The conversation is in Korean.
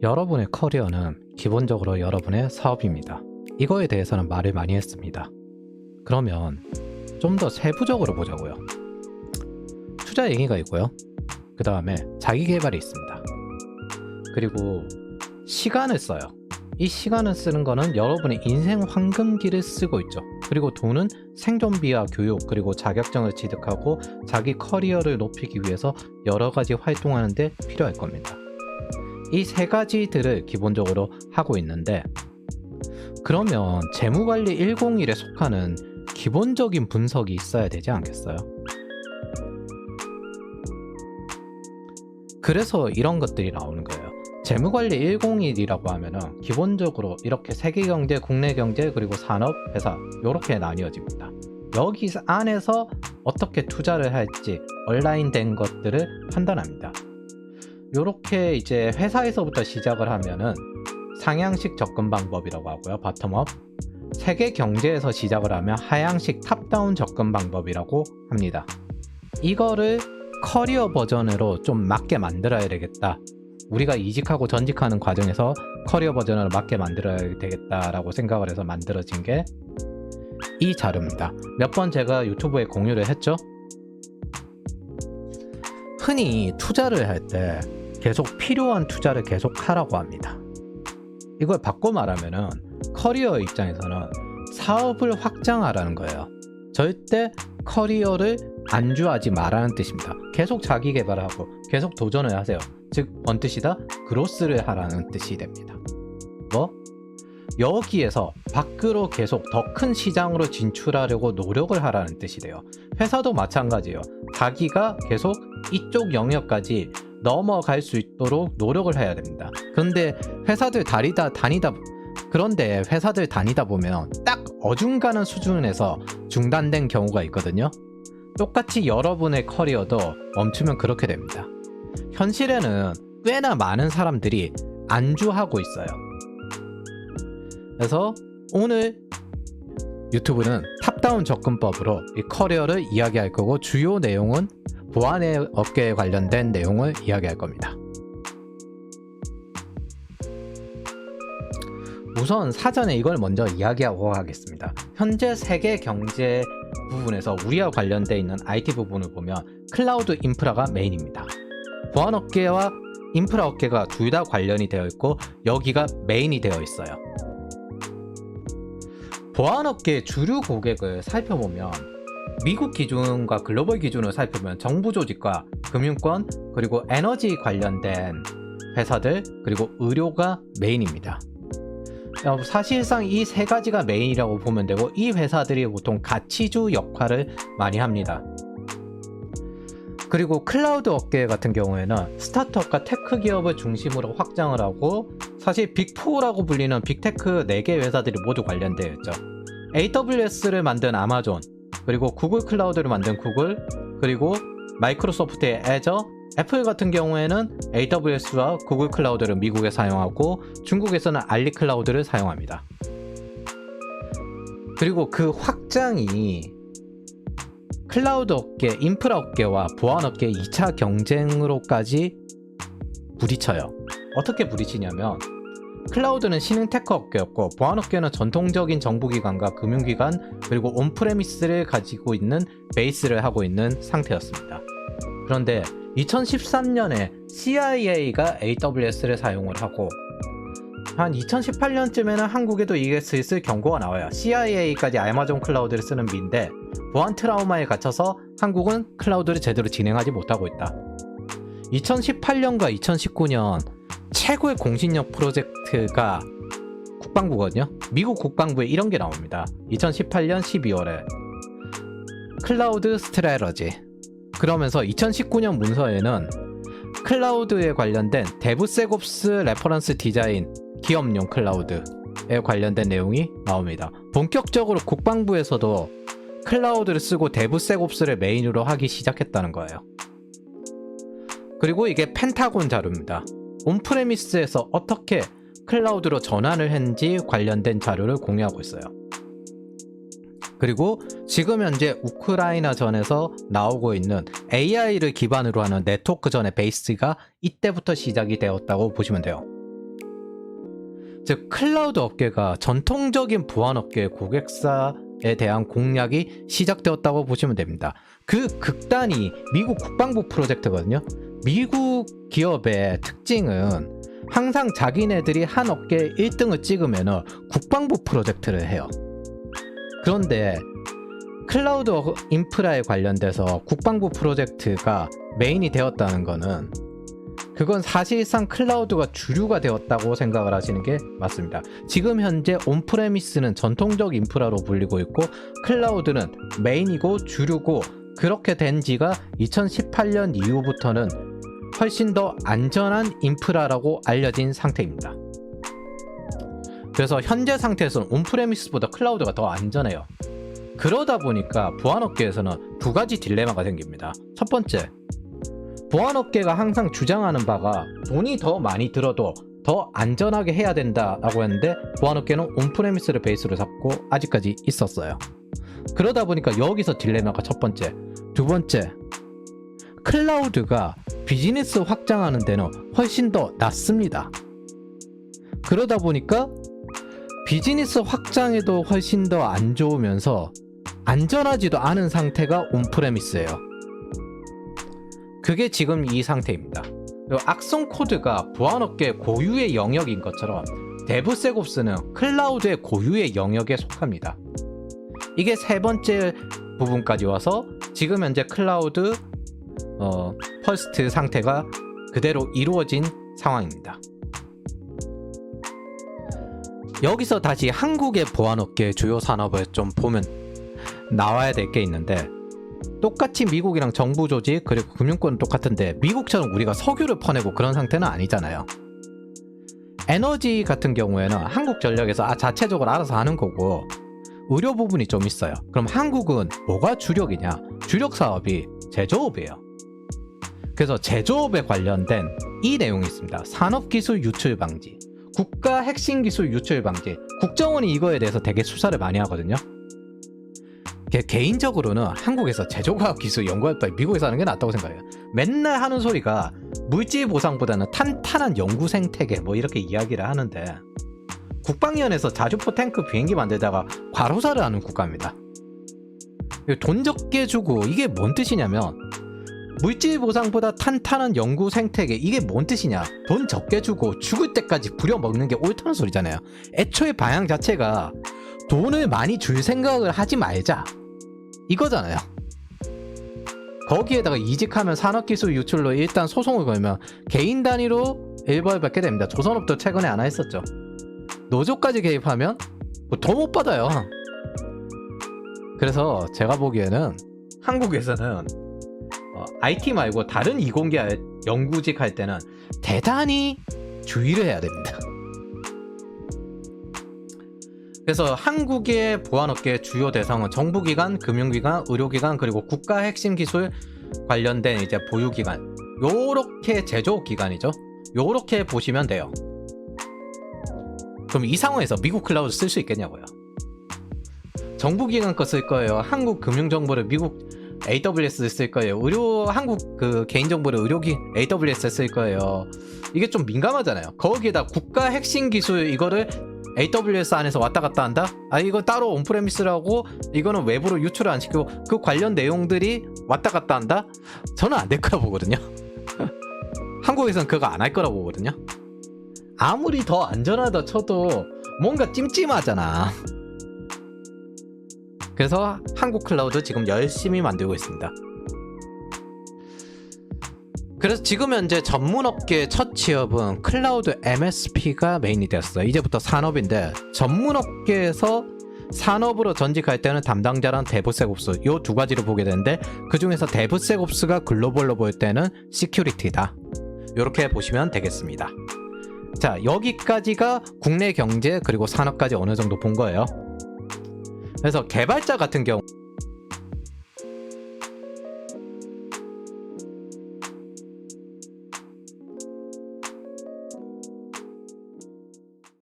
여러분의 커리어는 기본적으로 여러분의 사업입니다. 이거에 대해서는 말을 많이 했습니다. 그러면 좀 더 세부적으로 보자고요. 투자 얘기가 있고요. 그 다음에 자기 개발이 있습니다. 그리고 시간을 써요. 이 시간을 쓰는 거는 여러분의 인생 황금기를 쓰고 있죠. 그리고 돈은 생존비와 교육 그리고 자격증을 취득하고 자기 커리어를 높이기 위해서 여러 가지 활동하는데 필요할 겁니다. 이 세 가지들을 기본적으로 하고 있는데, 그러면 재무관리 101에 속하는 기본적인 분석이 있어야 되지 않겠어요? 그래서 이런 것들이 나오는 거예요. 재무관리 101이라고 하면은 기본적으로 이렇게 세계경제, 국내경제, 그리고 산업, 회사 이렇게 나뉘어집니다. 여기 안에서 어떻게 투자를 할지 온라인된 것들을 판단합니다. 이렇게 이제 회사에서부터 시작을 하면은 상향식 접근 방법이라고 하고요. 바텀업. 세계 경제에서 시작을 하면 하향식 탑다운 접근 방법이라고 합니다. 이거를 커리어 버전으로 좀 맞게 만들어야 되겠다. 우리가 이직하고 전직하는 과정에서 커리어 버전으로 맞게 만들어야 되겠다라고 생각을 해서 만들어진 게 이 자료입니다. 몇 번 제가 유튜브에 공유를 했죠. 흔히 투자를 할 때 계속 필요한 투자를 계속 하라고 합니다. 이걸 바꿔 말하면은 커리어 입장에서는 사업을 확장하라는 거예요. 절대 커리어를 안주하지 말라는 뜻입니다. 계속 자기 개발을 하고 계속 도전을 하세요. 즉 뭔 뜻이다? 그로스를 하라는 뜻이 됩니다. 뭐? 여기에서 밖으로 계속 더 큰 시장으로 진출하려고 노력을 하라는 뜻이 돼요. 회사도 마찬가지예요. 자기가 계속 이쪽 영역까지 넘어갈 수 있도록 노력을 해야 됩니다. 그런데 회사들 다니다 보면 딱 어중간한 수준에서 중단된 경우가 있거든요. 똑같이 여러분의 커리어도 멈추면 그렇게 됩니다. 현실에는 꽤나 많은 사람들이 안주하고 있어요. 그래서 오늘 유튜브는 탑다운 접근법으로 이 커리어를 이야기할 거고, 주요 내용은 보안의 업계에 관련된 내용을 이야기할 겁니다. 우선 사전에 이걸 먼저 이야기하고 가겠습니다. 현재 세계 경제 부분에서 우리와 관련되어 있는 IT 부분을 보면 클라우드 인프라가 메인입니다. 보안 업계와 인프라 업계가 둘 다 관련이 되어 있고 여기가 메인이 되어 있어요. 보안 업계의 주류 고객을 살펴보면 미국 기준과 글로벌 기준을 살펴보면 정부 조직과 금융권 그리고 에너지 관련된 회사들 그리고 의료가 메인입니다. 사실상 이 세 가지가 메인이라고 보면 되고, 이 회사들이 보통 가치주 역할을 많이 합니다. 그리고 클라우드 업계 같은 경우에는 스타트업과 테크 기업을 중심으로 확장을 하고, 사실 빅4라고 불리는 빅테크 4개 회사들이 모두 관련되어 있죠. AWS를 만든 아마존, 그리고 구글 클라우드를 만든 구글, 그리고 마이크로소프트의 애저, 애플 같은 경우에는 AWS와 구글 클라우드를 미국에 사용하고 중국에서는 알리 클라우드를 사용합니다. 그리고 그 확장이 클라우드 업계, 인프라 업계와 보안 업계의 2차 경쟁으로까지 부딪혀요. 어떻게 부딪히냐면, 클라우드는 신흥 테크 업계였고 보안 업계는 전통적인 정부기관과 금융기관 그리고 온프레미스를 가지고 있는 베이스를 하고 있는 상태였습니다. 그런데 2013년에 CIA가 AWS를 사용을 하고, 한 2018년쯤에는 한국에도 이게 슬슬 경고가 나와요. CIA까지 아마존 클라우드를 쓰는 미인데 보안 트라우마에 갇혀서 한국은 클라우드를 제대로 진행하지 못하고 있다. 2018년과 2019년 최고의 공신력 프로젝트가 국방부거든요. 미국 국방부에 이런 게 나옵니다. 2018년 12월에 클라우드 스트래러지. 그러면서 2019년 문서에는 클라우드에 관련된 데브세곱스 레퍼런스 디자인 기업용 클라우드에 관련된 내용이 나옵니다. 본격적으로 국방부에서도 클라우드를 쓰고 데브세곱스를 메인으로 하기 시작했다는 거예요. 그리고 이게 펜타곤 자료입니다. 온프레미스에서 어떻게 클라우드로 전환을 했는지 관련된 자료를 공유하고 있어요. 그리고 지금 현재 우크라이나전에서 나오고 있는 AI를 기반으로 하는 네트워크전의 베이스가 이때부터 시작이 되었다고 보시면 돼요. 즉 클라우드 업계가 전통적인 보안 업계의 고객사에 대한 공략이 시작되었다고 보시면 됩니다. 그 극단이 미국 국방부 프로젝트거든요. 미국 기업의 특징은 항상 자기네들이 한 업계에 1등을 찍으면 국방부 프로젝트를 해요. 그런데 클라우드 인프라에 관련돼서 국방부 프로젝트가 메인이 되었다는 거는 그건 사실상 클라우드가 주류가 되었다고 생각을 하시는 게 맞습니다. 지금 현재 온프레미스는 전통적 인프라로 불리고 있고 클라우드는 메인이고 주류고 그렇게 된 지가 2018년 이후부터는 훨씬 더 안전한 인프라라고 알려진 상태입니다. 그래서 현재 상태에서는 온프레미스보다 클라우드가 더 안전해요. 그러다 보니까 보안업계에서는 두 가지 딜레마가 생깁니다. 첫 번째, 보안업계가 항상 주장하는 바가 돈이 더 많이 들어도 더 안전하게 해야 된다라고 했는데 보안업계는 온프레미스를 베이스로 잡고 아직까지 있었어요. 그러다 보니까 여기서 딜레마가 첫 번째. 두 번째, 클라우드가 비즈니스 확장하는 데는 훨씬 더 낫습니다. 그러다 보니까 비즈니스 확장에도 훨씬 더 안 좋으면서 안전하지도 않은 상태가 온프레미스예요. 그게 지금 이 상태입니다. 그리고 악성 코드가 보안업계 고유의 영역인 것처럼 데브세곱스는 클라우드의 고유의 영역에 속합니다. 이게 세 번째 부분까지 와서 지금 현재 클라우드 퍼스트 상태가 그대로 이루어진 상황입니다. 여기서 다시 한국의 보안업계의 주요 산업을 좀 보면 나와야 될 게 있는데, 똑같이 미국이랑 정부 조직 그리고 금융권은 똑같은데 미국처럼 우리가 석유를 퍼내고 그런 상태는 아니잖아요. 에너지 같은 경우에는 한국전력에서 자체적으로 알아서 하는 거고 의료 부분이 좀 있어요. 그럼 한국은 뭐가 주력이냐? 주력 사업이 제조업이에요. 그래서 제조업에 관련된 이 내용이 있습니다. 산업기술 유출 방지, 국가 핵심 기술 유출 방지. 국정원이 이거에 대해서 되게 수사를 많이 하거든요. 개인적으로는 한국에서 제조과학기술 연구할 바 미국에서 하는 게 낫다고 생각해요. 맨날 하는 소리가 물질 보상보다는 탄탄한 연구 생태계 뭐 이렇게 이야기를 하는데, 국방위원회에서 자주포 탱크 비행기 만들다가 과로사를 하는 국가입니다. 돈 적게 주고, 이게 뭔 뜻이냐면 물질 보상보다 탄탄한 연구 생태계, 이게 뭔 뜻이냐? 돈 적게 주고 죽을 때까지 부려먹는 게 옳다는 소리잖아요. 애초에 방향 자체가 돈을 많이 줄 생각을 하지 말자 이거잖아요. 거기에다가 이직하면 산업기술 유출로 일단 소송을 걸면 개인 단위로 일벌 받게 됩니다. 조선업도 최근에 하나 했었죠. 노조까지 개입하면 더 못 받아요. 그래서 제가 보기에는 한국에서는 IT 말고 다른 이공계 연구직 할 때는 대단히 주의를 해야 됩니다. 그래서 한국의 보안업계의 주요 대상은 정부기관, 금융기관, 의료기관, 그리고 국가 핵심 기술 관련된 이제 보유기관, 요렇게 제조기관이죠. 요렇게 보시면 돼요. 그럼 이 상황에서 미국 클라우드 쓸 수 있겠냐고요. 정부기관 거 쓸 거예요. 한국 금융정보를 미국 AWS 쓸 거예요. 한국 그 개인정보를 AWS 쓸 거예요. 이게 좀 민감하잖아요. 거기에다 국가 핵심 기술 이거를 AWS 안에서 왔다 갔다 한다? 이거 따로 온프레미스라고 이거는 외부로 유출을 안 시키고 그 관련 내용들이 왔다 갔다 한다? 저는 안 될 거라 보거든요. 한국에서는 그거 안 할 거라 보거든요. 아무리 더 안전하다 쳐도 뭔가 찜찜하잖아. 그래서 한국 클라우드 지금 열심히 만들고 있습니다. 그래서 지금 현재 전문업계의 첫 취업은 클라우드 MSP가 메인이 되었어요. 이제부터 산업인데, 전문업계에서 산업으로 전직할 때는 담당자란 데브세곱스, 요 두 가지로 보게 되는데, 그 중에서 데브세곱스가 글로벌로 볼 때는 시큐리티다. 이렇게 보시면 되겠습니다. 자, 여기까지가 국내 경제 그리고 산업까지 어느 정도 본 거예요. 그래서 개발자 같은 경우